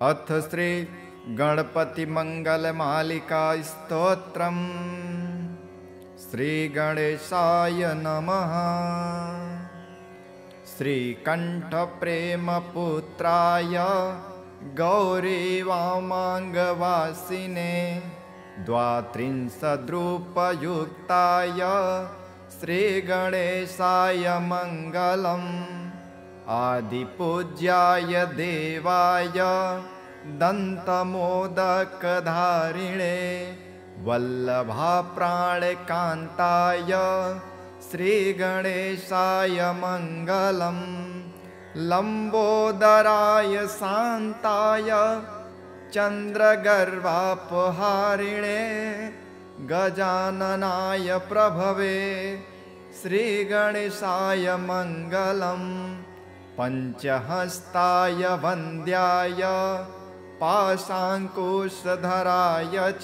अथ श्री गणपति मंगल मालिका स्तोत्रम्। श्री गणेशाय नमः। श्रीकंठ प्रेम पुत्राय गौरी वामांगवासिने द्वात्रिंशद्रूपयुक्ताय श्री गणेशाय मंगलम्। आदिपूज्याय देवाय दन्तमोदकधारिणे वल्लभाप्राणकान्ताय श्रीगणेशाय मङ्गलम्। लम्बोदराय शान्ताय चन्द्रगर्वापहारिणे गजाननाय प्रभवे श्रीगणेशाय मङ्गलम्। पञ्चहस्ताय वन्द्याय पाशाङ्कुशधराय च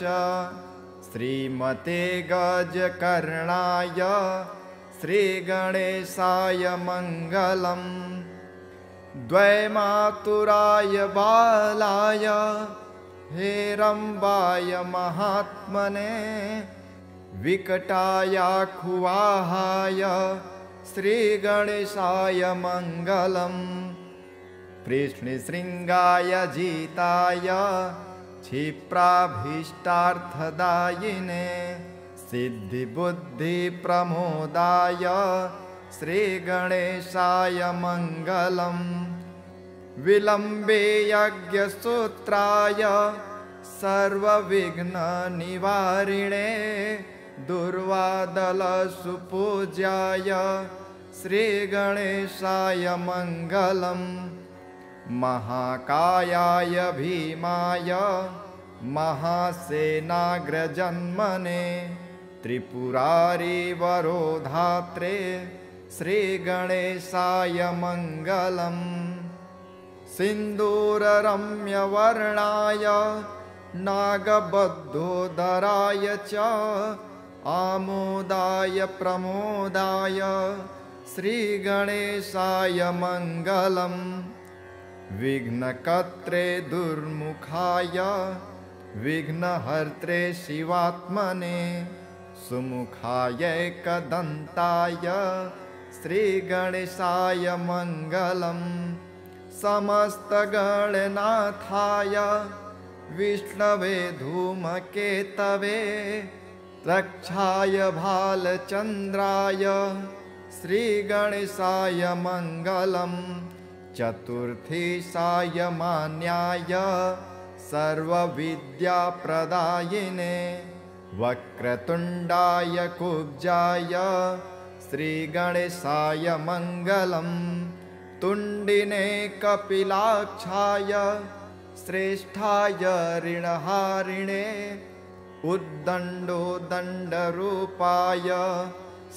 श्रीमते गजकर्णाय श्रीगणेशाय मङ्गलम्। द्वैमातुराय बालाय हेरम्बाय महात्मने विकटायाखुवाहाय श्रीगणेशाय मङ्गलम्। कृष्णशृङ्गाय जिताय क्षिप्राभीष्टार्थदायिने सिद्धिबुद्धिप्रमोदाय श्रीगणेशाय मङ्गलम्। विलम्बे यज्ञसूत्राय सर्वविघ्ननिवारिणे दुर्वादलसुपूज्याय श्रीगणेशाय मङ्गलम्। महाकायाय भीमाय महासेनाग्रजन्मने त्रिपुरारिवरोधात्रे श्रीगणेशाय मङ्गलम्। सिन्दूररम्यवर्णाय नागबद्धोदराय च आमोदाय प्रमोदाय श्रीगणेशाय मङ्गलम्। विघ्नकर्त्रे दुर्मुखाय विघ्नहर्त्रे शिवात्मने सुमुखाय एकदन्ताय श्रीगणेशाय मङ्गलम्। समस्तगणनाथाय विष्णवे धूमकेतवे रक्षाय भालचन्द्राय श्रीगणेशाय मङ्गलम्। चतुर्थीशाय मान्याय सर्वविद्याप्रदायिने वक्रतुण्डाय कुब्जाय श्रीगणेशाय मङ्गलम्। तुण्डिने कपिलाक्षाय श्रेष्ठाय ऋणहारिणे उद्दण्डोदण्डरूपाय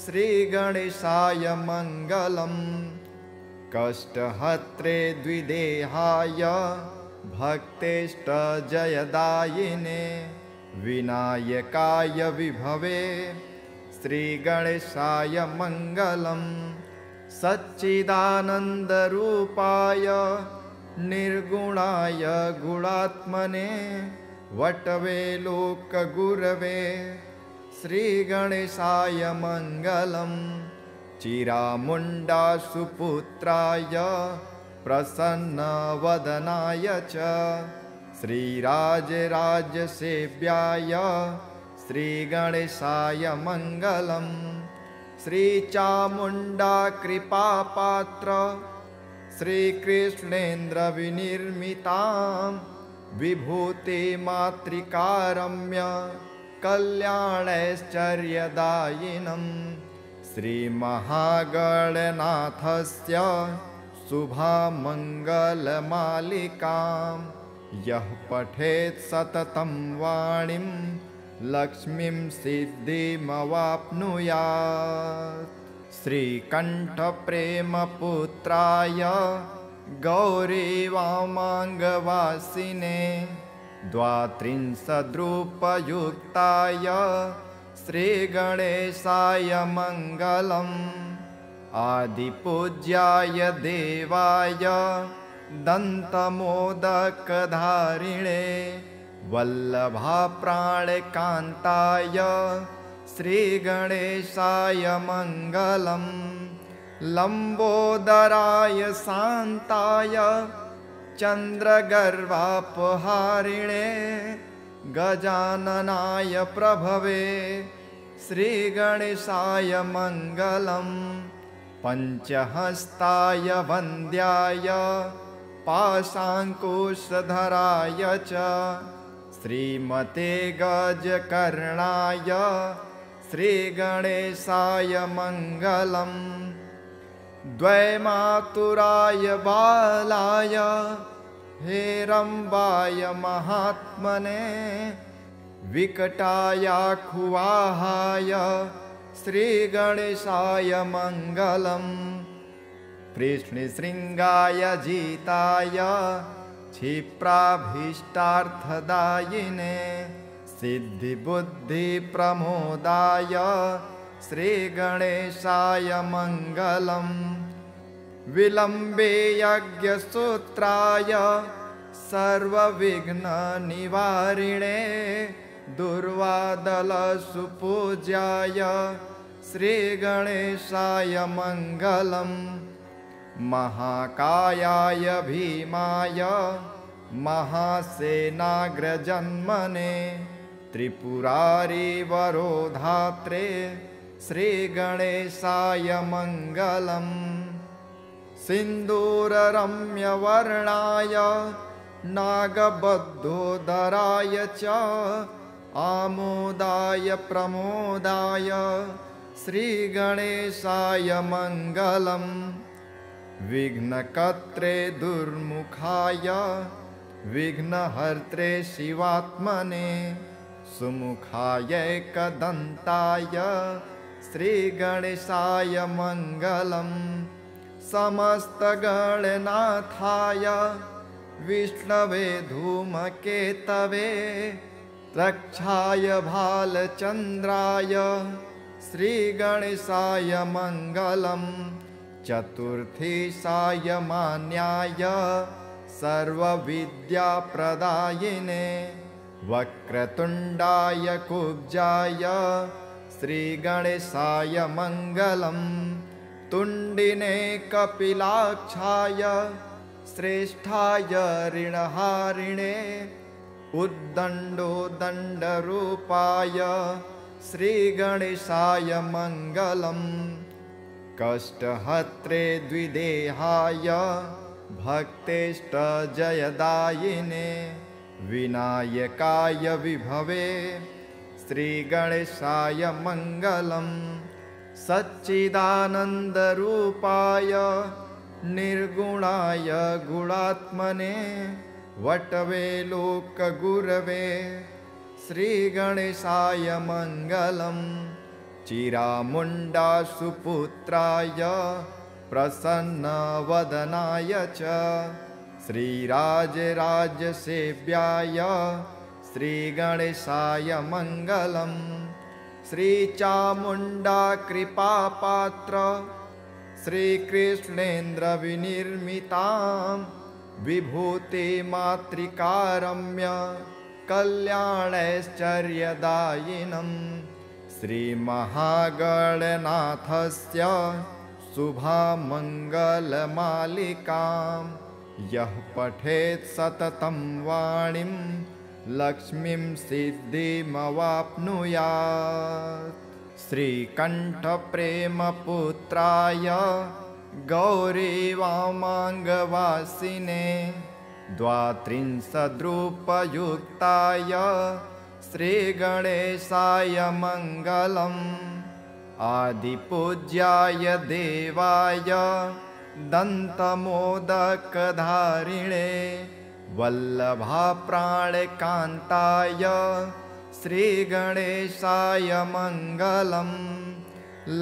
श्रीगणेशाय मङ्गलम्। कष्टहत्रे द्विदेहाय भक्तेष्टजयदायिने विनायकाय विभवे श्रीगणेशाय मङ्गलम्। सच्चिदानन्दरूपाय निर्गुणाय गुणात्मने वटवे लोकगुरवे श्रीगणेशाय मङ्गलम्। चिरामुण्डासुपुत्राय प्रसन्नवदनाय च श्रीराजराजसेव्याय श्रीगणेशाय मङ्गलम्। श्रीचामुण्डा कृपापात्र श्रीकृष्णेन्द्रविनिर्मितां विभूतिमातृकारम्य कल्याणैश्चर्यदायिनम् श्रीमहागणनाथस्य शुभामङ्गलमालिकां यः पठेत् सततं वाणीं लक्ष्मीं सिद्धिमवाप्नुयात्। श्रीकण्ठप्रेमपुत्राय गौरी वामांगवासिने द्वात्रिंशद्रूपयुक्ताय श्रीगणेशाय मङ्गलम्। आदिपूज्याय देवाय दन्तमोदकधारिणे वल्लभाप्राणकान्ताय श्रीगणेशाय मङ्गलम् लम्बोदराय शान्ताय चन्द्रगर्वापहारिणे गजाननाय प्रभवे श्रीगणेशाय मङ्गलम् पञ्चहस्ताय वन्द्याय पाशाङ्कुशधराय च श्रीमते गजकर्णाय श्रीगणेशाय मङ्गलम् द्वैमातुराय बालाय हेरम्बाय महात्मने विकटायाखुवाहाय श्रीगणेशाय मङ्गलम् कृष्णशृङ्गाय जिताय क्षिप्राभीष्टार्थदायिने सिद्धिबुद्धिप्रमोदाय श्रीगणेशाय मङ्गलम् विलम्बे यज्ञसूत्राय सर्वविघ्ननिवारिणे दुर्वादलसुपूज्याय श्रीगणेशाय मङ्गलम् महाकायाय भीमाय महासेनाग्रजन्मने त्रिपुरारिवरोधात्रे श्रीगणेशाय मङ्गलम् सिन्दूररम्यवर्णाय नागबद्धोदराय च आमोदाय प्रमोदाय श्रीगणेशाय मङ्गलम् विघ्नकर्त्रे दुर्मुखाय विघ्नहर्त्रे शिवात्मने सुमुखाय एकदन्ताय श्रीगणेशाय मङ्गलम् समस्तगणनाथाय विष्णवे धूमकेतवे रक्षाय भालचन्द्राय श्रीगणेशाय मङ्गलम् चतुर्थीशाय मान्याय सर्वविद्याप्रदायिने वक्रतुण्डाय कुब्जाय श्रीगणेशाय मङ्गलम् तुण्डिने कपिलाक्षाय श्रेष्ठाय ऋणहारिणे उद्दण्डोदण्डरूपाय श्रीगणेशाय मङ्गलम् कष्टहत्रे द्विदेहाय भक्तेष्टजयदायिने विनायकाय विभवे श्रीगणेशाय मङ्गलम् सच्चिदानन्दरूपाय निर्गुणाय गुणात्मने वटवे लोकगुरवे श्रीगणेशाय मङ्गलम् चिरामुण्डासुपुत्राय प्रसन्नवदनाय च श्रीराजराजसेव्याय श्रीगणेशाय मङ्गलम् श्रीचामुण्डा कृपापात्र श्रीकृष्णेन्द्रविनिर्मितां विभूतिमातृकारम्य कल्याणैश्चर्यदायिनं श्रीमहागणनाथस्य शुभामङ्गलमालिकां यः पठेत् सततं वाणीं लक्ष्मीं सिद्धिमवाप्नुयात्। श्रीकण्ठप्रेमपुत्राय गौरीवामाङ्गवासिने द्वात्रिंशद्रूपयुक्ताय श्रीगणेशाय मङ्गलम् आदिपूज्याय देवाय दन्तमोदकधारिणे वल्लभाप्राणकान्ताय श्रीगणेशाय मङ्गलम्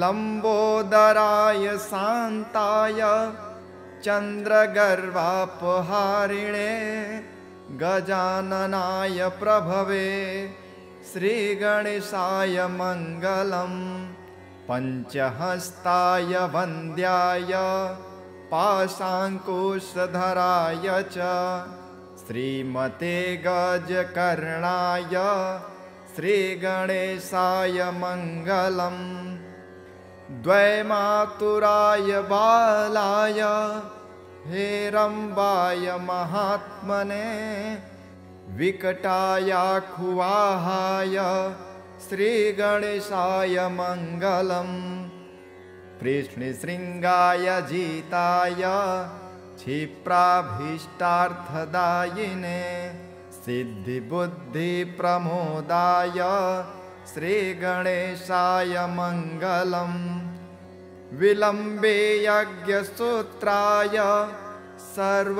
लम्बोदराय शान्ताय चन्द्रगर्वापहारिणे गजाननाय प्रभवे श्रीगणेशाय मङ्गलम् पञ्चहस्ताय वन्द्याय पाशाङ्कुशधराय च श्रीमते गजकर्णाय श्रीगणेशाय मङ्गलम् द्वैमातुराय बालाय हेरम्बाय महात्मने विकटायाखुवाहाय श्रीगणेशाय मङ्गलम् कृष्णशृङ्गाय जिताय क्षिप्राभीष्टार्थदायिने सिद्धिबुद्धिप्रमोदाय श्रीगणेशाय मङ्गलम् विलम्बे यज्ञसूत्राय सर्वविघ्ननिवारिणे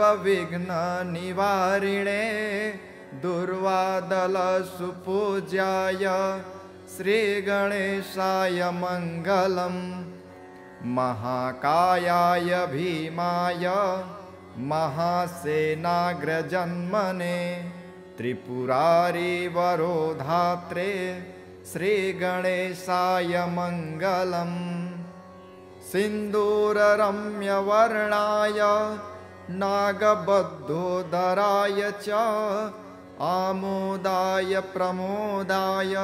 दुर्वादलसुपूज्याय श्रीगणेशाय मङ्गलम् महाकायाय भीमाय महासेनाग्रजन्मने त्रिपुरारिवरोधात्रे श्रीगणेशाय मङ्गलम् सिन्दूररम्यवर्णाय नागबद्धोदराय च आमोदाय प्रमोदाय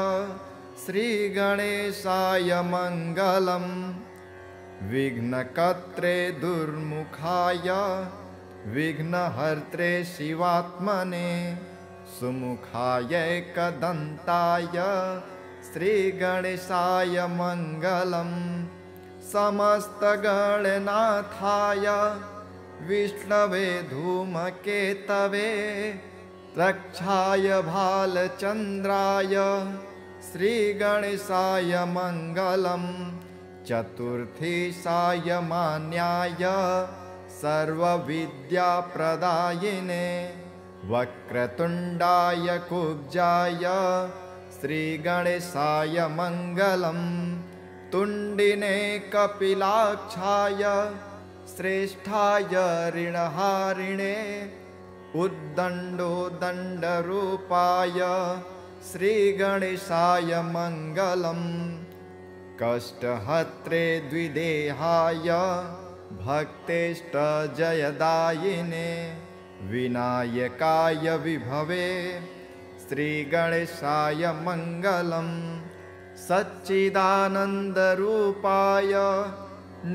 श्रीगणेशाय मङ्गलम् विघ्नकर्त्रे दुर्मुखाय विघ्नहर्त्रे शिवात्मने सुमुखाय एकदन्ताय श्रीगणेशाय मङ्गलम् समस्तगणनाथाय विष्णवे धूमकेतवे रक्षाय भालचन्द्राय श्रीगणेशाय मङ्गलम् चतुर्थीशाय मान्याय सर्वविद्याप्रदायिने वक्रतुण्डाय कुब्जाय श्रीगणेशाय मङ्गलम् तुण्डिने कपिलाक्षाय श्रेष्ठाय ऋणहारिणे उद्दण्डोदण्डरूपाय श्रीगणेशाय मङ्गलम् कष्टहत्रे द्विदेहाय भक्तेष्टजयदायिने विनायकाय विभवे श्रीगणेशाय मङ्गलम् सच्चिदानन्दरूपाय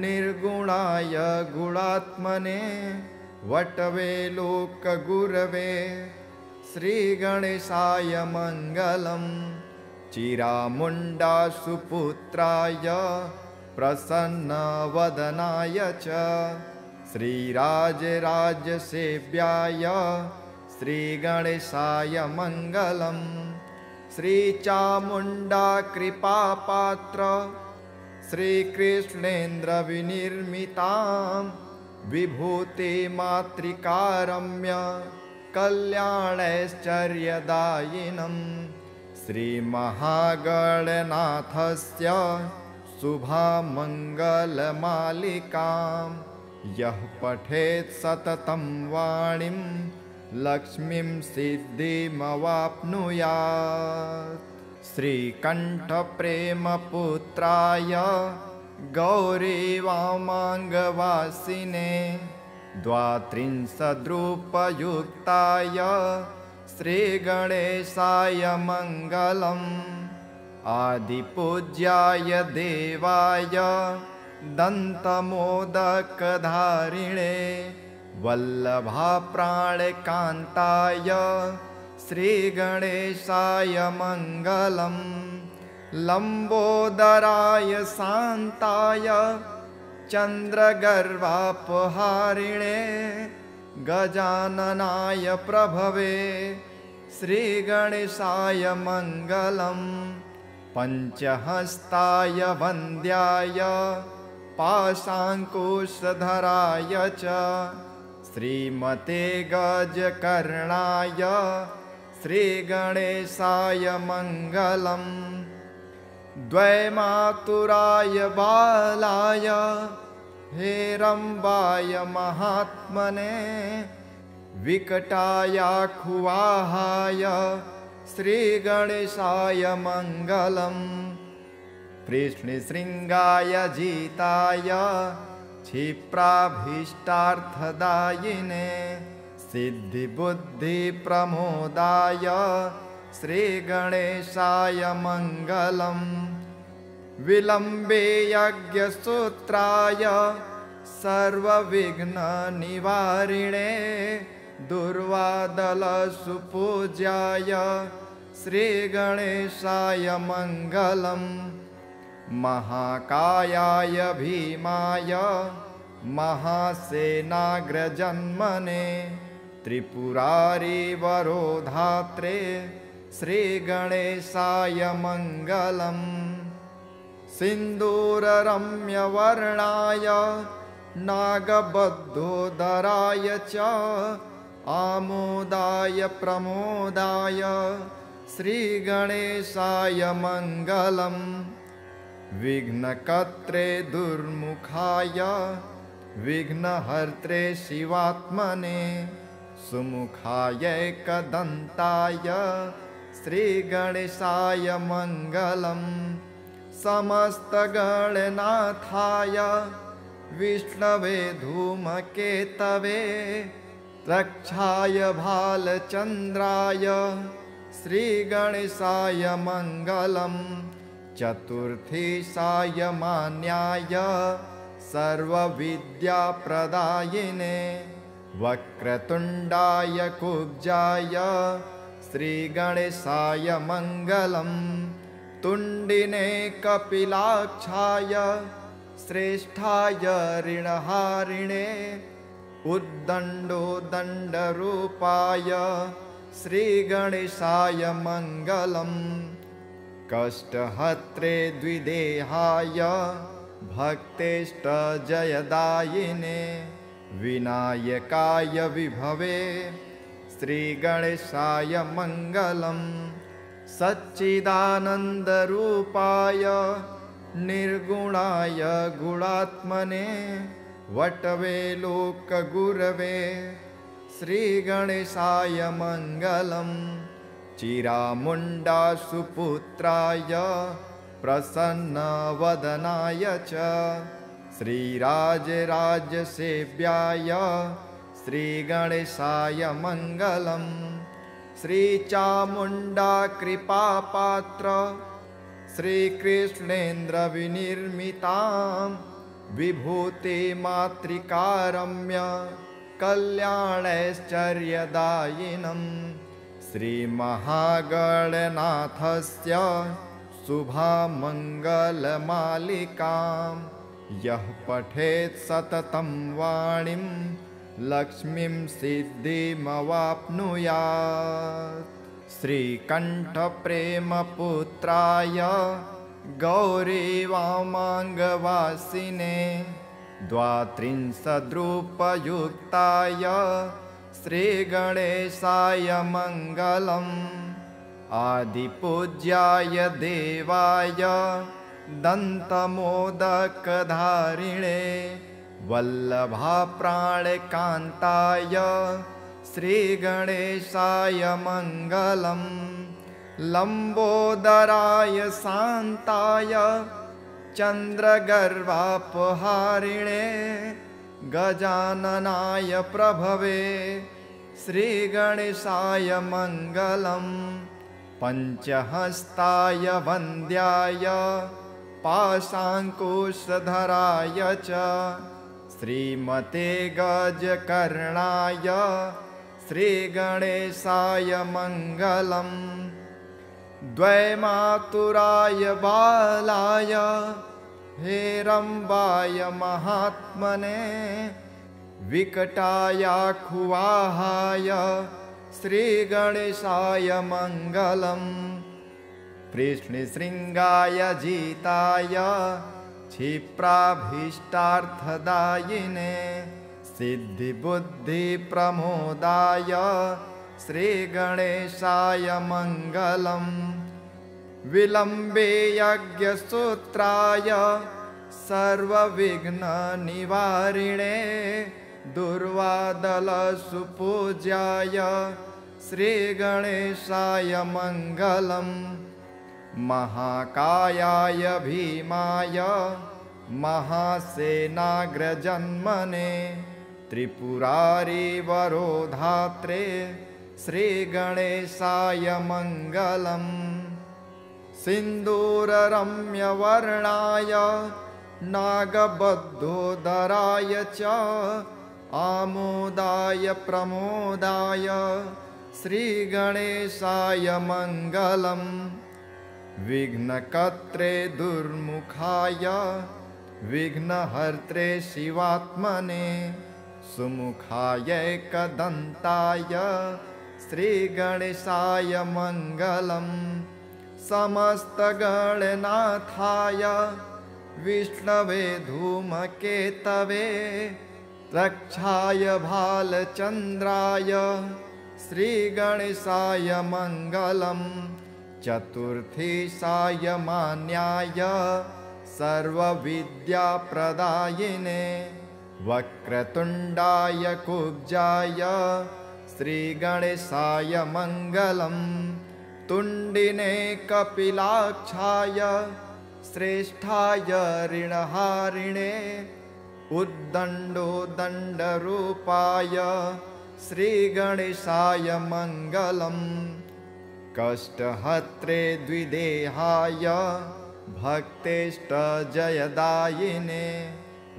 निर्गुणाय गुणात्मने वटवे लोकगुरवे श्रीगणेशाय मङ्गलम् चिरामुण्डासुपुत्राय प्रसन्नवदनाय च श्रीराजराजसेव्याय श्रीगणेशाय मङ्गलम् श्रीचामुण्डा कृपापात्र श्रीकृष्णेन्द्रविनिर्मितां विभूतिमातृकारम्य कल्याणैश्चर्यदायिनं श्रीमहागणनाथस्य शुभामङ्गलमालिकां यः पठेत् सततं वाणीं लक्ष्मीं सिद्धिमवाप्नुयात्। श्रीकण्ठप्रेमपुत्राय गौरीवामाङ्गवासिने द्वात्रिंशद्रूपयुक्ताय श्रीगणेशाय मङ्गलम् आदिपूज्याय देवाय दन्तमोदकधारिणे वल्लभाप्राणकान्ताय श्रीगणेशाय मङ्गलम् लम्बोदराय शान्ताय चन्द्रगर्वापहारिणे गजाननाय प्रभवे श्रीगणेशाय मङ्गलम् पञ्चहस्ताय वन्द्याय पाशाङ्कुशधराय च श्रीमते गजकर्णाय श्रीगणेशाय मङ्गलम् द्वैमातुराय बालाय हेरम्बाय महात्मने विकटायाखुवाहाय श्रीगणेशाय मङ्गलम् कृष्णशृङ्गाय जिताय क्षिप्राभीष्टार्थदायिने सिद्धिबुद्धिप्रमोदाय श्रीगणेशाय मङ्गलम् विलम्बे यज्ञसूत्राय सर्वविघ्ननिवारिणे दुर्वादलसुपूज्याय श्रीगणेशाय मङ्गलम् महाकायाय भीमाय महासेनाग्रजन्मने त्रिपुरारिवरोधात्रे श्रीगणेशाय मङ्गलम् सिन्दूररम्यवर्णाय नागबद्धोदराय च आमोदाय प्रमोदाय श्रीगणेशाय मङ्गलम् विघ्नकर्त्रे दुर्मुखाय विघ्नहर्त्रे शिवात्मने सुमुखाय एकदन्ताय श्रीगणेशाय मङ्गलम् समस्तगणनाथाय विष्णवे धूमकेतवे रक्षाय भालचन्द्राय श्रीगणेशाय मङ्गलम् चतुर्थी सायमान्याय सर्वविद्याप्रदायिने वक्रतुण्डाय कुब्जाय श्रीगणेशाय मङ्गलम् तुण्डिने कपिलाक्षाय श्रेष्ठाय ऋणहारिणे उद्दण्डोदण्डरूपाय श्रीगणेशाय मङ्गलम् कष्टहत्रे द्विदेहाय भक्तेष्टजयदायिने विनायकाय विभवे श्रीगणेशाय मङ्गलम् सच्चिदानन्दरूपाय निर्गुणाय गुणात्मने वटवे लोकगुरवे श्रीगणेशाय मङ्गलम् चिरामुण्डासुपुत्राय प्रसन्नवदनाय च श्रीराजराजसेव्याय श्रीगणेशाय मङ्गलम् श्रीचामुण्डा कृपापात्र श्रीकृष्णेन्द्रविनिर्मितां विभूतिमातृकारम्य कल्याणैश्चर्यदायिनम् श्रीमहागणनाथस्य शुभामङ्गलमालिकां यः पठेत् सततं वाणीं लक्ष्मीं सिद्धिमवाप्नुयात् श्रीकण्ठप्रेमपुत्राय गौरीवामाङ्गवासिने द्वात्रिंशद्रूपयुक्ताय श्रीगणेशाय मङ्गलम् आदिपूज्याय देवाय दन्तमोदकधारिणे वल्लभाप्राणकान्ताय श्रीगणेशाय मङ्गलम् लम्बोदराय शान्ताय चन्द्रगर्वापहारिणे गजाननाय प्रभवे श्रीगणेशाय मङ्गलम् पञ्चहस्ताय वन्द्याय पाशाङ्कुशधराय च श्रीमते गजकर्णाय श्रीगणेशाय मङ्गलम् द्वैमातुराय बालाय हेरम्बाय महात्मने विकटायाखुवाहाय श्रीगणेशाय मङ्गलम् कृष्णशृङ्गाय जिताय क्षिप्राभीष्टार्थदायिने सिद्धिबुद्धिप्रमोदाय श्रीगणेशाय मङ्गलम् विलम्बे यज्ञसूत्राय सर्वविघ्ननिवारिणे दुर्वादलसुपूज्याय श्रीगणेशाय मङ्गलम् महाकायाय भीमाय महासेनाग्रजन्मने त्रिपुरारी वरोधात्रे श्रीगणेशाय मङ्गलम् सिन्दूररम्यवर्णाय नागबद्धोदराय च आमोदाय प्रमोदाय श्रीगणेशाय मङ्गलम् विघ्नकर्त्रे दुर्मुखाय विघ्नहर्त्रे शिवात्मने सुमुखाय एकदन्ताय श्रीगणेशाय मङ्गलम् समस्तगणनाथाय विष्णवे धूमकेतवे रक्षाय भालचन्द्राय श्रीगणेशाय मङ्गलम् चतुर्थी सायमान्याय सर्वविद्याप्रदायिने वक्रतुण्डाय कुब्जाय श्रीगणेशाय मङ्गलम् तुण्डिने कपिलाक्षाय श्रेष्ठाय ऋणहारिणे उद्दण्डोदण्डरूपाय श्रीगणेशाय मङ्गलम् कष्टहत्रे द्विदेहाय भक्तेष्टजयदायिने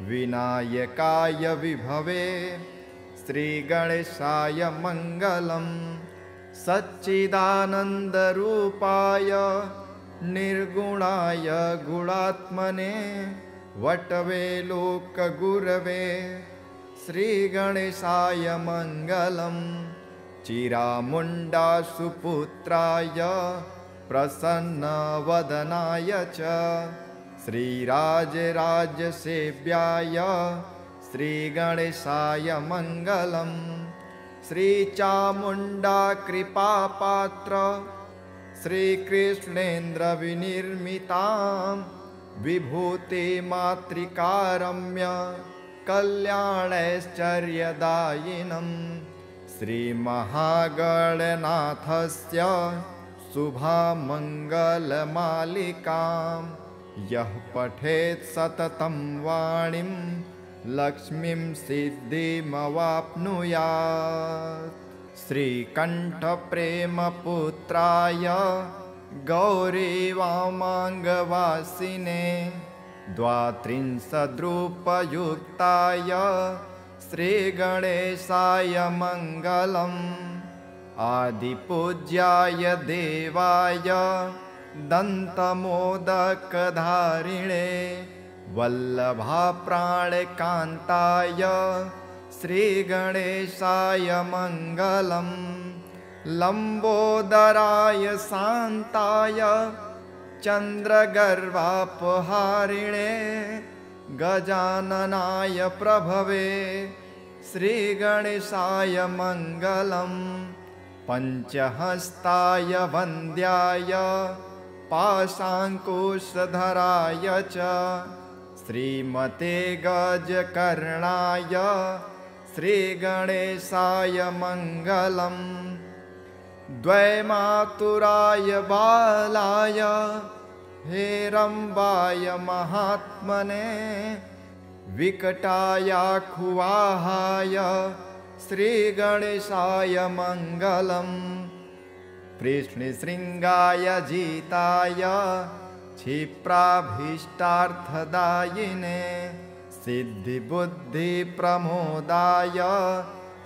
विनायकाय विभवे श्रीगणेशाय मङ्गलम् सच्चिदानन्दरूपाय निर्गुणाय गुणात्मने वटवे लोकगुरवे श्रीगणेशाय मङ्गलम् चिरामुण्डा सुपुत्राय प्रसन्नवदनाय च श्रीराजराजसेव्याय श्रीगणेशाय मङ्गलम् श्रीचामुण्डा कृपापात्र श्रीकृष्णेन्द्रविनिर्मितां विभूतिमातृकारम्य कल्याणैश्चर्यदायिनं श्रीमहागणनाथस्य शुभामङ्गलमालिकां यः पठेत् सततं वाणीं लक्ष्मीं सिद्धिमवाप्नुयात् श्रीकण्ठप्रेमपुत्राय गौरीवामाङ्गवासिने द्वात्रिंशद्रूपयुक्ताय श्रीगणेशाय मङ्गलम् आदिपूज्याय देवाय दन्तमोदकधारिणे वल्लभाप्राणकान्ताय श्रीगणेशाय मङ्गलम् लम्बोदराय शान्ताय चन्द्रगर्वापहारिणे गजाननाय प्रभवे श्रीगणेशाय मङ्गलम् पञ्चहस्ताय वन्द्याय पाशाङ्कुशधराय च श्रीमते गजकर्णाय श्रीगणेशाय मङ्गलम् द्वैमातुराय बालाय हेरम्बाय महात्मने विकटायाखुवाहाय श्रीगणेशाय मङ्गलम् कृष्णशृङ्गाय जिताय क्षिप्राभीष्टार्थदायिने सिद्धिबुद्धिप्रमोदाय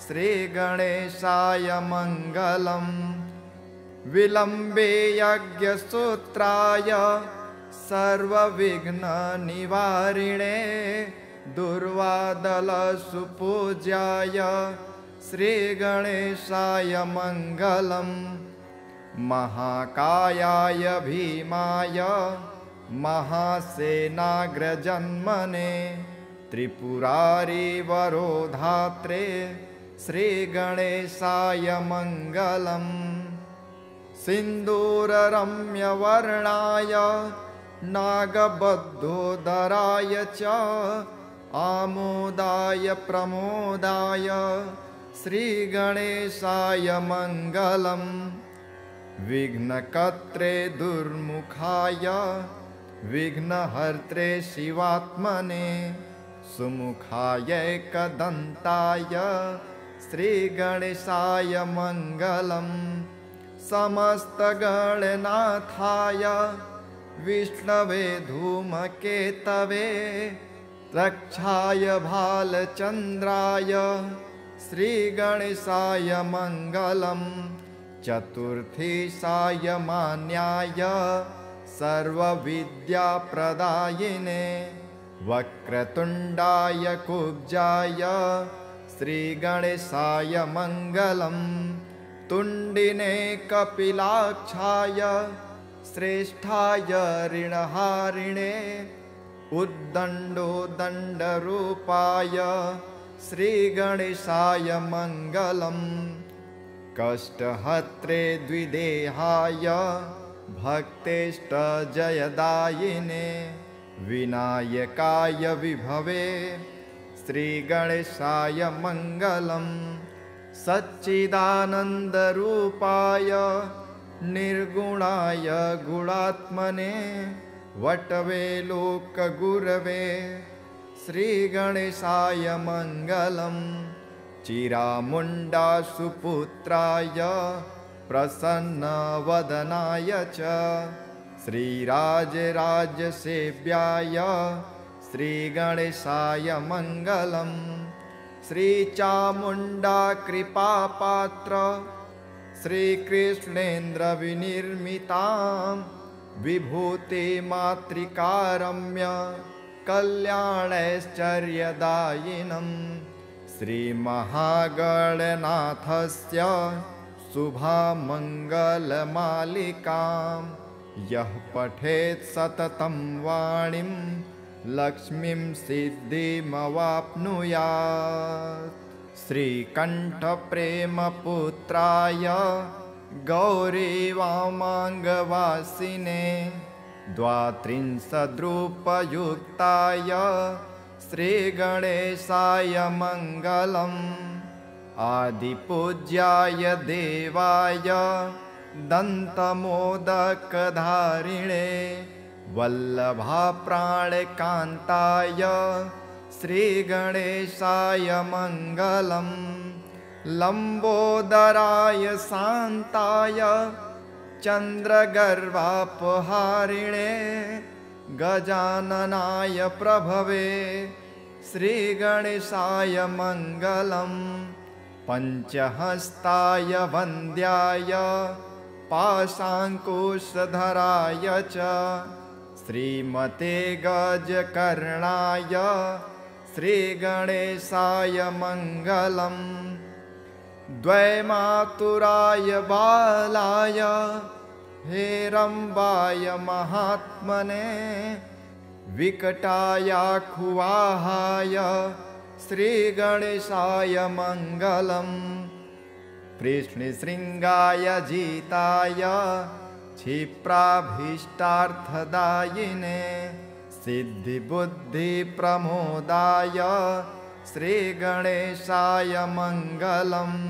श्रीगणेशाय मङ्गलम् विलम्बे यज्ञसूत्राय सर्वविघ्ननिवारिणे दुर्वादलसुपूज्याय श्रीगणेशाय मङ्गलम् महाकायाय भीमाय महासेनाग्रजन्मने त्रिपुरारी वरोधात्रे श्रीगणेशाय मङ्गलम् सिन्दूररम्यवर्णाय नागबद्धोदराय च आमोदाय प्रमोदाय श्रीगणेशाय मङ्गलम् विघ्नकर्त्रे दुर्मुखाय विघ्नहर्त्रे शिवात्मने सुमुखायैकदन्ताय श्रीगणेशाय मङ्गलम् समस्तगणनाथाय विष्णवे धूमकेतवे रक्षाय भालचन्द्राय श्रीगणेशाय मङ्गलम् चतुर्थी सायमान्याय सर्वविद्याप्रदायिने वक्रतुण्डाय कुब्जाय श्रीगणेशाय मङ्गलम् तुण्डिने कपिलाक्षाय श्रेष्ठाय ऋणहारिणे उद्दण्डोदण्डरूपाय श्रीगणेशाय मङ्गलम् कष्टहत्रे द्विदेहाय भक्तेष्टजयदायिने विनायकाय विभवे श्रीगणेशाय मङ्गलम् सच्चिदानन्दरूपाय निर्गुणाय गुणात्मने वटवे लोकगुरवे श्रीगणेशाय मङ्गलम् चिरामुण्डासुपुत्राय प्रसन्नवदनाय च श्रीराजराजसेव्याय श्रीगणेशाय मङ्गलम् श्रीचामुण्डा कृपापात्र श्रीकृष्णेन्द्रविनिर्मितां विभूतिमातृकारम्य कल्याणैश्चर्यदायिनं श्रीमहागणनाथस्य शुभामङ्गलमालिकां यः पठेत् सततं वाणीं लक्ष्मीं सिद्धिमवाप्नुयात् श्रीकण्ठप्रेमपुत्राय गौरीवामाङ्गवासिने द्वात्रिंशद्रूपयुक्ताय श्रीगणेशाय मङ्गलम् आदिपूज्याय देवाय दन्तमोदकधारिणे वल्लभाप्राणकान्ताय श्रीगणेशाय मङ्गलम् लम्बोदराय शान्ताय चन्द्रगर्वापहारिणे गजाननाय प्रभवे श्रीगणेशाय मङ्गलम् पञ्चहस्ताय वन्द्याय पाशाङ्कुशधराय च श्रीमते गजकर्णाय श्रीगणेशाय मङ्गलम् द्वैमातुराय बालाय हेरम्बाय महात्मने विकटायाखुवाहाय श्रीगणेशाय मङ्गलम् कृष्णशृङ्गाय जिताय क्षिप्राभीष्टार्थदायिने सिद्धिबुद्धिप्रमोदाय श्रीगणेशाय मङ्गलम्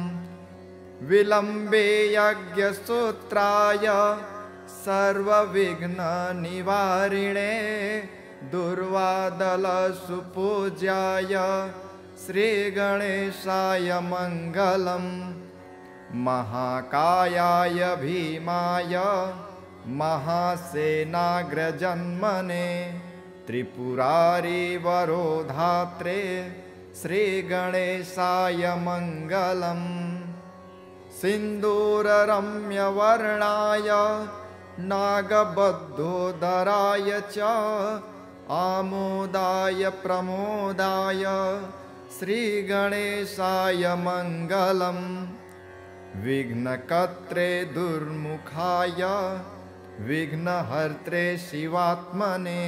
विलम्बे यज्ञसूत्राय सर्वविघ्ननिवारिणे दुर्वादलसुपूज्याय श्रीगणेशाय मङ्गलम् महाकायाय भीमाय महासेनाग्रजन्मने त्रिपुरारिवरोधात्रे श्रीगणेशाय मङ्गलम् सिन्दूररम्यवर्णाय नागबद्धोदराय च आमोदाय प्रमोदाय श्रीगणेशाय मङ्गलम् विघ्नकर्त्रे दुर्मुखाय विघ्नहर्त्रे शिवात्मने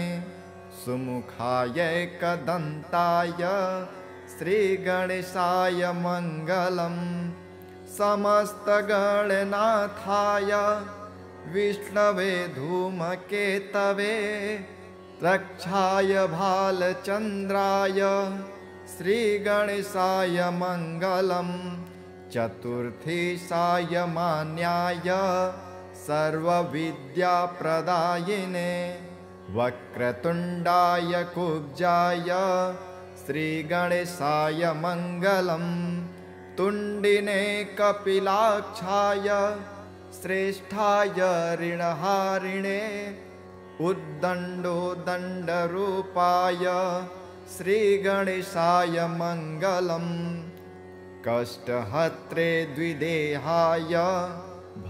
सुमुखायैकदन्ताय श्रीगणेशाय मङ्गलम् समस्तगणनाथाय विष्णवे धूमकेतवे रक्षाय भालचन्द्राय श्रीगणेशाय मङ्गलम् चतुर्थी सायमान्याय सर्वविद्याप्रदायिने वक्रतुण्डाय कुब्जाय श्रीगणेशाय मङ्गलम् तुण्डिने कपिलाक्षाय श्रेष्ठाय ऋणहारिणे उद्दण्डोदण्डरूपाय श्रीगणेशाय मङ्गलम् कष्टहत्रे द्विदेहाय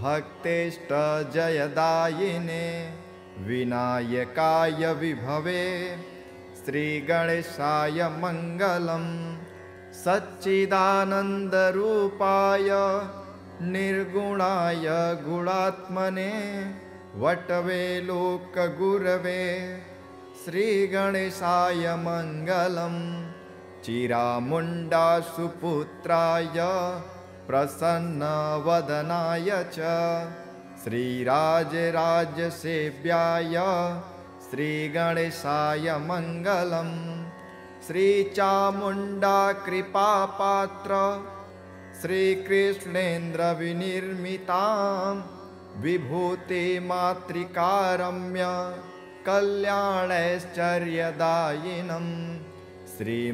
भक्तेष्टजयदायिने विनायकाय विभवे श्रीगणेशाय मङ्गलम् सच्चिदानन्दरूपाय निर्गुणाय गुणात्मने वटवे लोकगुरवे श्रीगणेशाय मङ्गलम् चिरामुण्डासुपुत्राय प्रसन्नवदनाय च श्रीराजराजसेव्याय श्रीगणेशाय मङ्गलम् श्रीचामुण्डा कृपापात्र श्रीकृष्णेन्द्रविनिर्मितां विभूतिमातृकारम्य कल्याणैश्चर्यदायिनं श्रीमहागणनाथस्य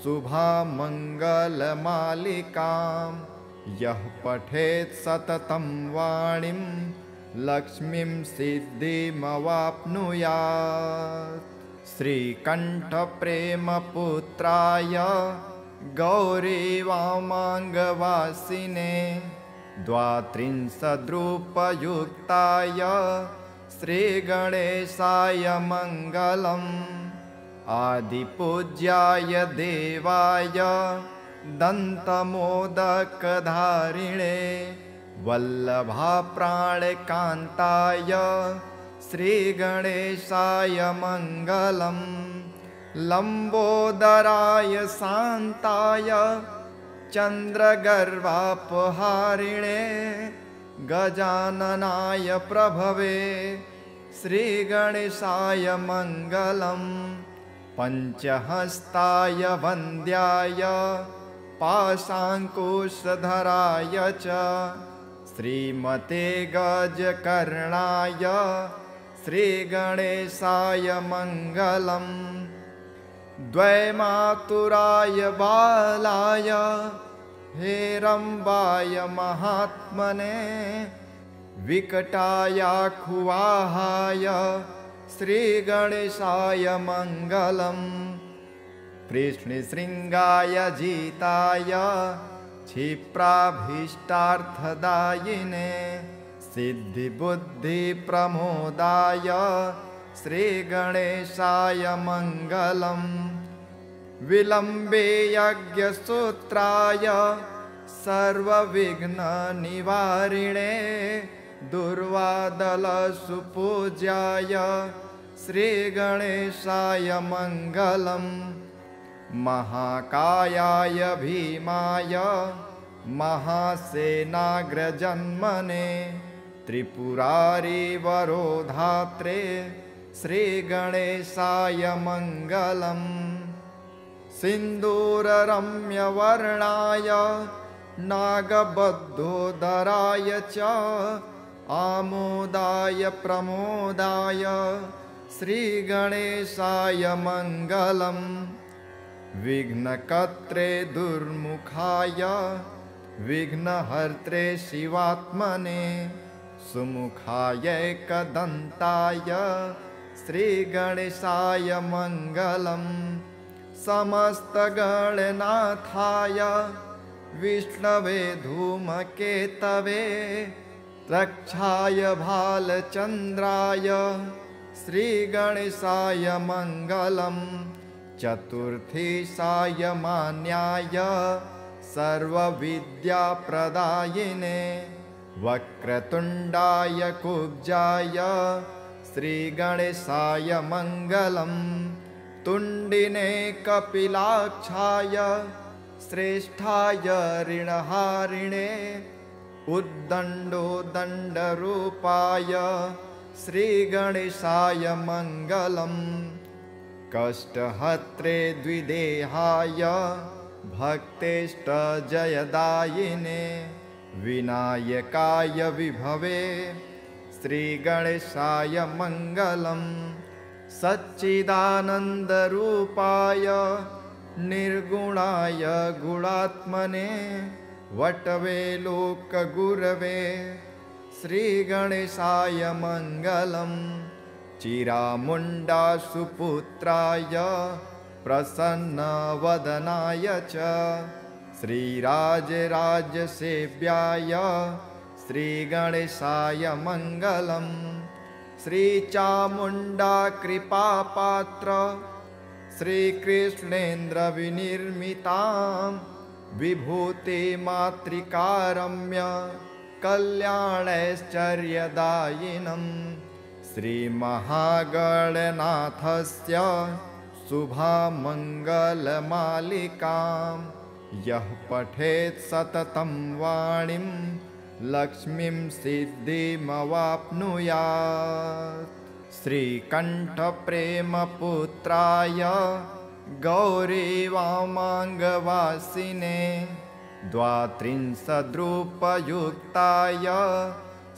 शुभामङ्गलमालिकां यः पठेत् सततं वाणीं लक्ष्मीं सिद्धिमवाप्नुयात् श्रीकण्ठप्रेमपुत्राय गौरीवामाङ्गवासिने द्वात्रिंशद्रूपयुक्ताय श्रीगणेशाय मङ्गलम् आदिपूज्याय देवाय दन्तमोदकधारिणे वल्लभाप्राणकान्ताय श्रीगणेशाय मङ्गलम् लम्बोदराय शान्ताय चन्द्रगर्वापहारिणे गजाननाय प्रभवे श्रीगणेशाय मङ्गलम् पञ्चहस्ताय वन्द्याय पाशाङ्कुशधराय च श्रीमते गजकर्णाय श्रीगणेशाय मङ्गलम् द्वैमातुराय बालाय हेरम्बाय महात्मने विकटायाखुवाहाय श्रीगणेशाय मङ्गलम् कृष्णशृङ्गाय जिताय क्षिप्राभीष्टार्थदायिने सिद्धिबुद्धिप्रमोदाय श्रीगणेशाय मङ्गलम् विलम्बे यज्ञसूत्राय सर्वविघ्ननिवारिणे दुर्वादलसुपूज्याय श्रीगणेशाय मङ्गलम् महाकायाय भीमाय महासेनाग्रजन्मने त्रिपुरारिवरोधात्रे श्रीगणेशाय मङ्गलम् सिन्दूररम्यवर्णाय नागबद्धोदराय च आमोदाय प्रमोदाय श्रीगणेशाय मङ्गलम् विघ्नकर्त्रे दुर्मुखाय विघ्नहर्त्रे शिवात्मने सुमुखाय एकदन्ताय श्रीगणेशाय मङ्गलम् समस्तगणनाथाय विष्णवे धूमकेतवे रक्षाय भालचन्द्राय श्रीगणेशाय मङ्गलम् चतुर्थी सायमान्याय सर्वविद्याप्रदायिने वक्रतुण्डाय कुब्जाय श्रीगणेशाय मङ्गलम् तुण्डिने कपिलाक्षाय श्रेष्ठाय ऋणहारिणे उद्दण्डोदण्डरूपाय श्रीगणेशाय मङ्गलम् कष्टहत्रे द्विदेहाय भक्तेष्टजयदायिने विनायकाय विभवे श्रीगणेशाय मङ्गलम् सच्चिदानन्दरूपाय निर्गुणाय गुणात्मने वटवे लोकगुरवे श्रीगणेशाय मङ्गलम् चिरामुण्डासुपुत्राय प्रसन्नवदनाय च श्रीराजराजसेव्याय श्रीगणेशाय मङ्गलम् श्रीचामुण्डा कृपापात्र श्रीकृष्णेन्द्रविनिर्मितां विभूतिमातृकारम्य कल्याणैश्चर्यदायिनं श्रीमहागणनाथस्य शुभामङ्गलमालिकां यः पठेत् सततं वाणीं लक्ष्मीं सिद्धिमवाप्नुयात् श्रीकण्ठप्रेमपुत्राय गौरीवामाङ्गवासिने द्वात्रिंशद्रूपयुक्ताय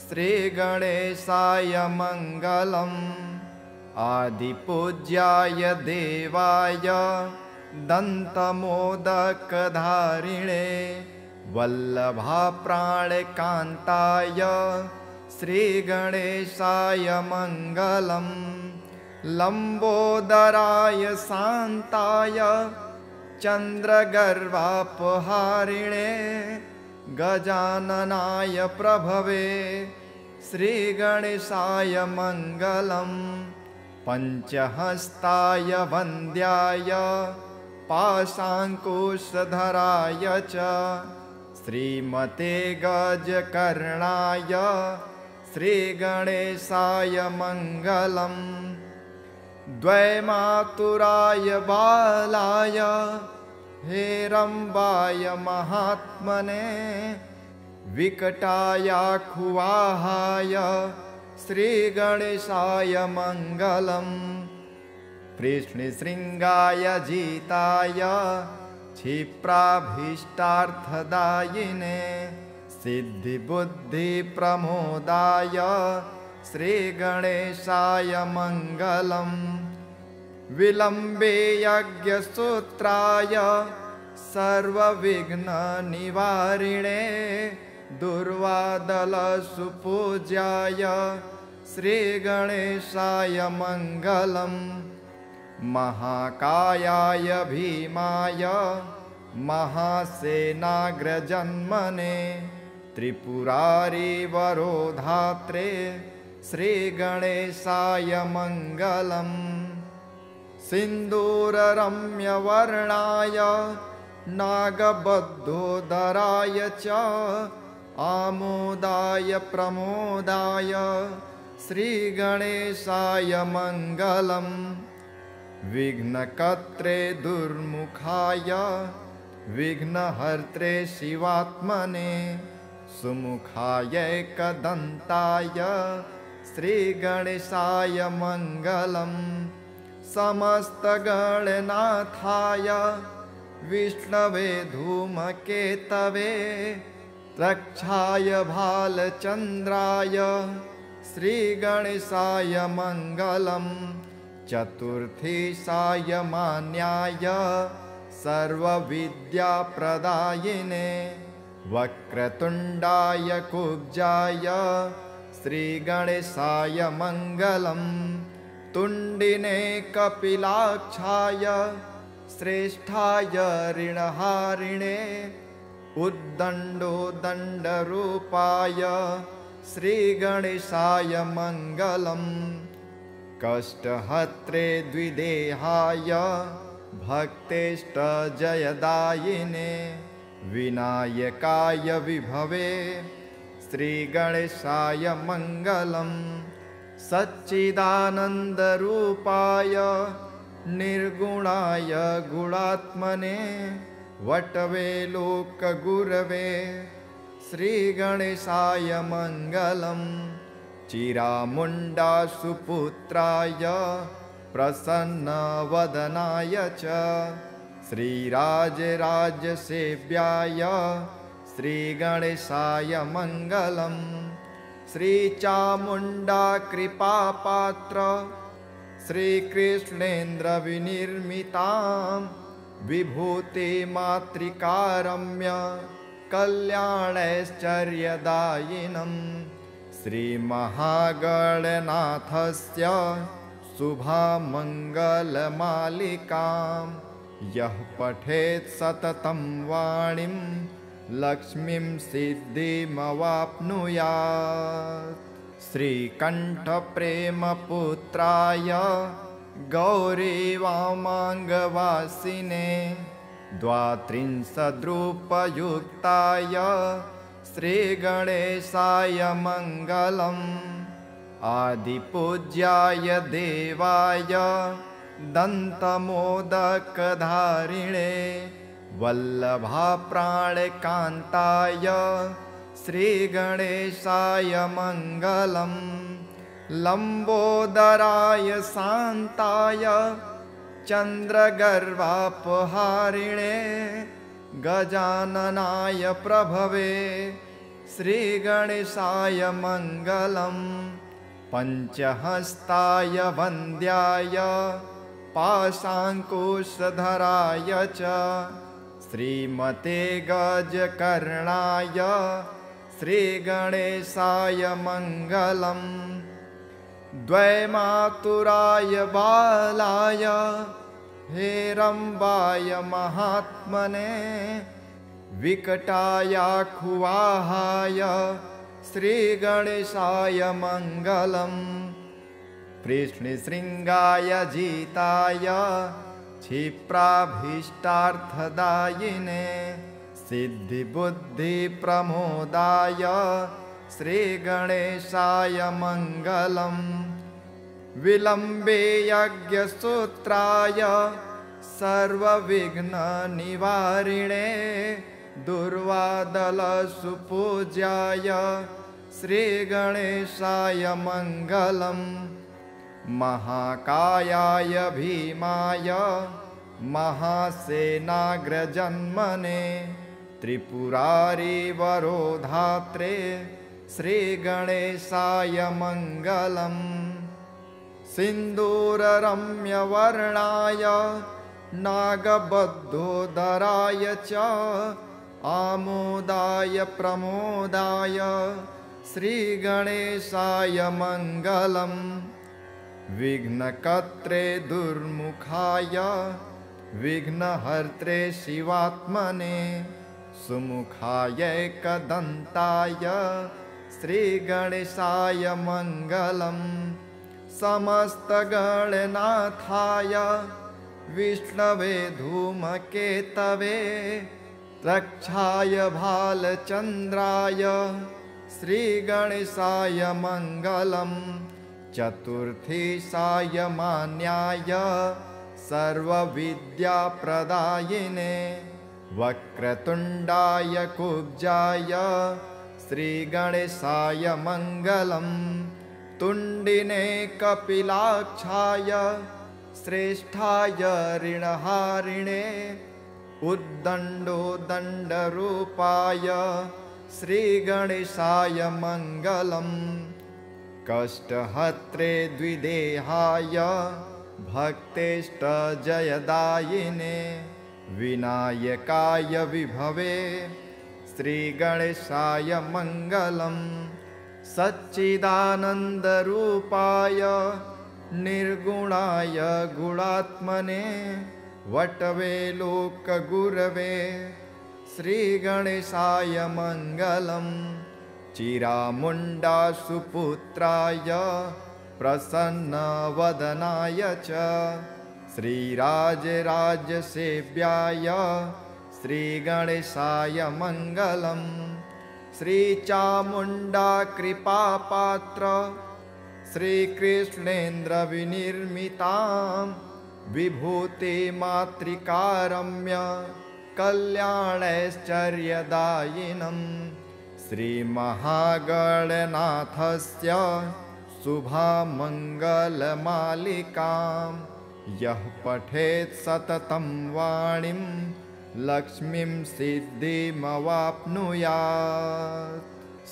श्रीगणेशाय मङ्गलम् आदिपूज्याय देवाय दन्तमोदकधारिणे वल्लभाप्राणकान्ताय श्रीगणेशाय मङ्गलम् लम्बोदराय शान्ताय चन्द्रगर्वापहारिणे गजाननाय प्रभवे श्रीगणेशाय मङ्गलम् पञ्चहस्ताय वन्द्याय पाशाङ्कुशधराय च श्रीमते गजकर्णाय श्रीगणेशाय मङ्गलम् द्वैमातुराय बालाय हेरम्बाय महात्मने विकटायाखुवाहाय श्रीगणेशाय मङ्गलम् कृष्णशृङ्गाय जिताय क्षिप्राभीष्टार्थदायिने सिद्धिबुद्धिप्रमोदाय श्रीगणेशाय मङ्गलम् विलम्बे यज्ञसूत्राय सर्वविघ्ननिवारिणे दुर्वादलसुपूज्याय श्रीगणेशाय मङ्गलम् महाकायाय भीमाय महासेनाग्रजन्मने त्रिपुरारिवरोधात्रे श्रीगणेशाय मङ्गलम् सिन्दूररम्यवर्णाय नागबद्धोदराय च आमोदाय प्रमोदाय श्रीगणेशाय मङ्गलम् विघ्नकर्त्रे दुर्मुखाय विघ्नहर्त्रे शिवात्मने सुमुखाय एकदन्ताय श्रीगणेशाय मङ्गलम् समस्तगणनाथाय विष्णवे धूमकेतवे रक्षाय भालचन्द्राय श्रीगणेशाय मङ्गलम् चतुर्थी सायमान्याय सर्वविद्याप्रदायिने वक्रतुण्डाय कुब्जाय श्रीगणेशाय मङ्गलम् तुण्डिने कपिलाक्षाय श्रेष्ठाय ऋणहारिणे उद्दण्डोदण्डरूपाय श्रीगणेशाय मङ्गलम् कष्टहत्रे द्विदेहाय भक्तेष्टजयदायिने विनायकाय विभवे श्रीगणेशाय मङ्गलम् सच्चिदानन्दरूपाय निर्गुणाय गुणात्मने वटवे लोकगुरवे श्रीगणेशाय मङ्गलम् चिरामुण्डासुपुत्राय प्रसन्नवदनाय च श्रीराजराजसेव्याय श्रीगणेशाय मङ्गलम् श्रीचामुण्डा कृपापात्र श्रीकृष्णेन्द्रविनिर्मितां विभूतिमातृकारम्य कल्याणैश्चर्यदायिनं श्रीमहागणनाथस्य शुभमङ्गलमालिकां यः पठेत् सततं वाणीं लक्ष्मीं सिद्धिमवाप्नुयात्। श्रीकण्ठप्रेमपुत्राय गौरीवामाङ्गवासिने द्वात्रिंशद्रूपयुक्ताय श्रीगणेशाय मङ्गलम्। आदिपूज्याय देवाय दन्तमोदकधारिणे वल्लभाप्राणकान्ताय श्रीगणेशाय मङ्गलम्। लम्बोदराय शान्ताय चन्द्रगर्वापहारिणे गजाननाय प्रभवे श्रीगणेशाय मङ्गलम्। पञ्चहस्ताय वन्द्याय पाशाङ्कुशधराय च श्रीमते गजकर्णाय श्रीगणेशाय मङ्गलम्। द्वैमातुराय बालाय हेरम्बाय महात्मने विकटायाखुवाहाय श्रीगणेशाय मङ्गलम्। कृष्णशृङ्गाय जिताय क्षिप्राभीष्टार्थदायिने सिद्धिबुद्धिप्रमोदाय श्रीगणेशाय मङ्गलम्। विलम्बे यज्ञसूत्राय सर्वविघ्ननिवारिणे दुर्वादलसुपूज्याय श्रीगणेशाय मङ्गलम्। महाकायाय भीमाय महासेनाग्रजन्मने त्रिपुरारिवरोधात्रे श्रीगणेशाय मङ्गलम्। सिन्दूररम्यवर्णाय नागबद्धोदराय च आमोदाय प्रमोदाय श्रीगणेशाय मङ्गलम्। विघ्नकर्त्रे दुर्मुखाय विघ्नहर्त्रे शिवात्मने सुमुखायैकदन्ताय श्रीगणेशाय मङ्गलम्। समस्तगणनाथाय विष्णवे धूमकेतवे रक्षाय भालचन्द्राय श्रीगणेशाय मङ्गलम्। चतुर्थीशाय मान्याय सर्वविद्याप्रदायिने वक्रतुण्डाय कुब्जाय श्रीगणेशाय मङ्गलम्। तुण्डिने कपिलाक्षाय श्रेष्ठाय ऋणहारिणे उद्दण्डोदण्डरूपाय श्रीगणेशाय मङ्गलम्। कष्टहत्रे द्विदेहाय भक्तेष्टजयदायिने विनायकाय विभवे श्रीगणेशाय मङ्गलम्। सच्चिदानन्दरूपाय निर्गुणाय गुणात्मने वटवे लोकगुरवे श्रीगणेशाय मङ्गलम्। चिरामुण्डा सुपुत्राय प्रसन्नवदनाय च श्रीराजराजसेव्याय श्रीगणेशाय मङ्गलम्। श्रीचामुण्डा कृपापात्र श्रीकृष्णेन्द्रविनिर्मितां विभूतिमातृकारम्य कल्याणैश्चर्यदायिनं श्रीमहागणनाथस्य शुभमङ्गलमालिकां यः पठेत् सततं वाणीं लक्ष्मीं सिद्धिमवाप्नुयात्।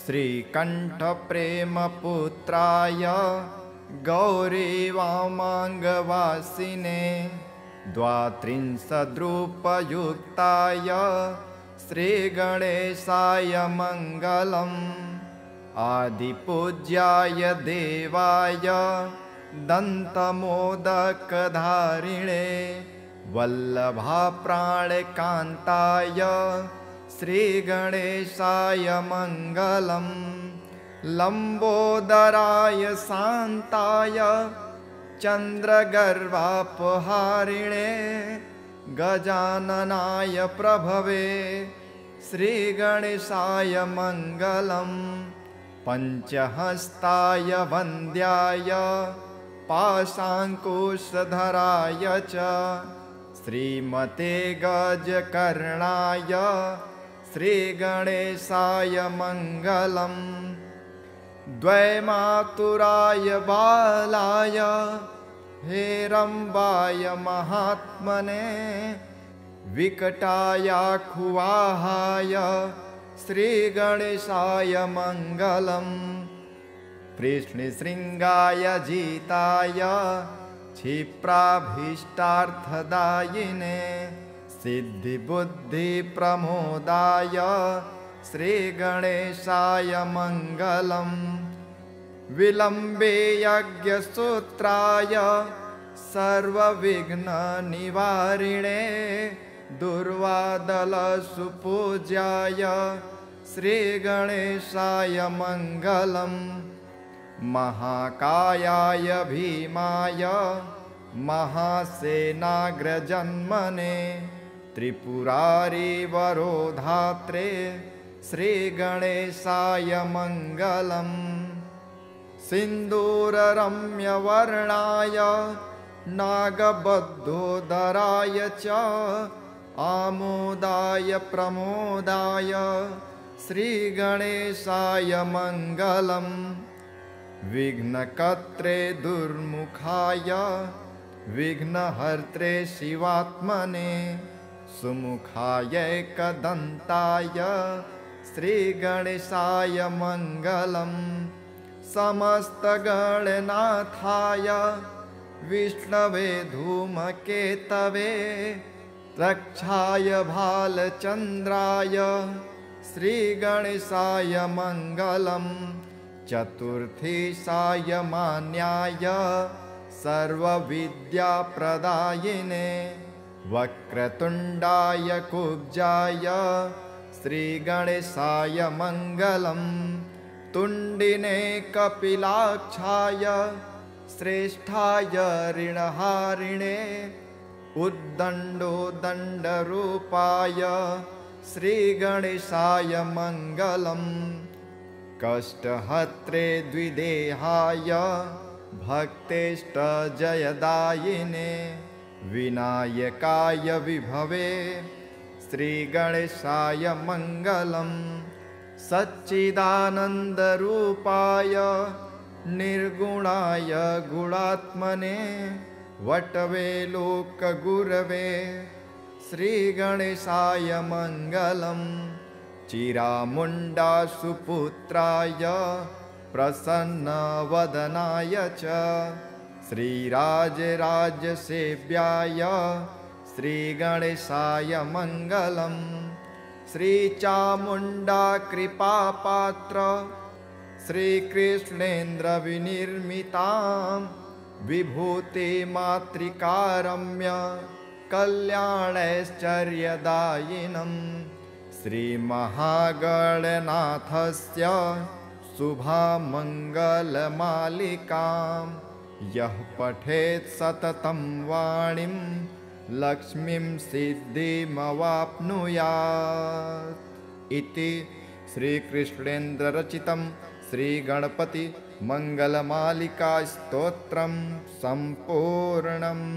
श्रीकण्ठप्रेमपुत्राय गौरीवामाङ्गवासिने 32 श्रीगणेशाय मङ्गलम् आदिपूज्याय देवाय दन्तमोदकधारिणे वल्लभाप्राणकान्ताय श्रीगणेशाय मङ्गलम् लम्बोदराय शान्ताय चन्द्रगर्वापहारिणे गजाननाय प्रभवे श्रीगणेशाय मङ्गलम् पञ्चहस्ताय वन्द्याय पाशाङ्कुशधराय च श्रीमते गजकर्णाय श्रीगणेशाय मङ्गलम् द्वैमातुराय बालाय हेरम्बाय महात्मने विकटायाखुवाहाय श्रीगणेशाय मङ्गलम् कृष्णशृङ्गाय जिताय क्षिप्राभीष्टार्थदायिने सिद्धिबुद्धिप्रमोदाय श्रीगणेशाय मङ्गलम् विलम्बे यज्ञसूत्राय सर्वविघ्ननिवारिणे दुर्वादलसुपूज्याय श्रीगणेशाय मङ्गलम् महाकायाय भीमाय महासेनाग्रजन्मने त्रिपुरारिवरोधात्रे श्रीगणेशाय मङ्गलम् सिन्दूररम्यवर्णाय नागबद्धोदराय च आमोदाय प्रमोदाय श्रीगणेशाय मङ्गलम् विघ्नकर्त्रे दुर्मुखाय विघ्नहर्त्रे शिवात्मने सुमुखाय एकदन्ताय श्रीगणेशाय मङ्गलम् समस्तगणनाथाय विष्णवे धूमकेतवे रक्षाय भालचन्द्राय श्रीगणेशाय मङ्गलम् चतुर्थी सायमान्याय सर्वविद्याप्रदायिने वक्रतुण्डाय कुब्जाय श्रीगणेशाय मङ्गलम् तुण्डिने कपिलाक्षाय श्रेष्ठाय ऋणहारिणे उद्दण्डोदण्डरूपाय श्रीगणेशाय मङ्गलम् कष्टहत्रे द्विदेहाय भक्तेष्टजयदायिने विनायकाय विभवे श्रीगणेशाय मङ्गलम् सच्चिदानन्दरूपाय निर्गुणाय गुणात्मने वटवे लोकगुरवे श्रीगणेशाय मङ्गलम् चिरामुण्डासुपुत्राय प्रसन्नवदनाय च श्रीराजराजसेव्याय श्रीगणेशाय मङ्गलम् श्रीचामुण्डा कृपापात्र श्रीकृष्णेन्द्रविनिर्मितां विभूतिमातृकारम्य कल्याणैश्चर्यदायिनं श्रीमहागणनाथस्य शुभामङ्गलमालिकां यः पठेत् सततं वाणीं लक्ष्मीं सिद्धिमवाप्नुयात् इति श्रीकृष्णेन्द्ररचितं श्रीगणपतिमङ्गलमालिका स्तोत्रं सम्पूर्णम्।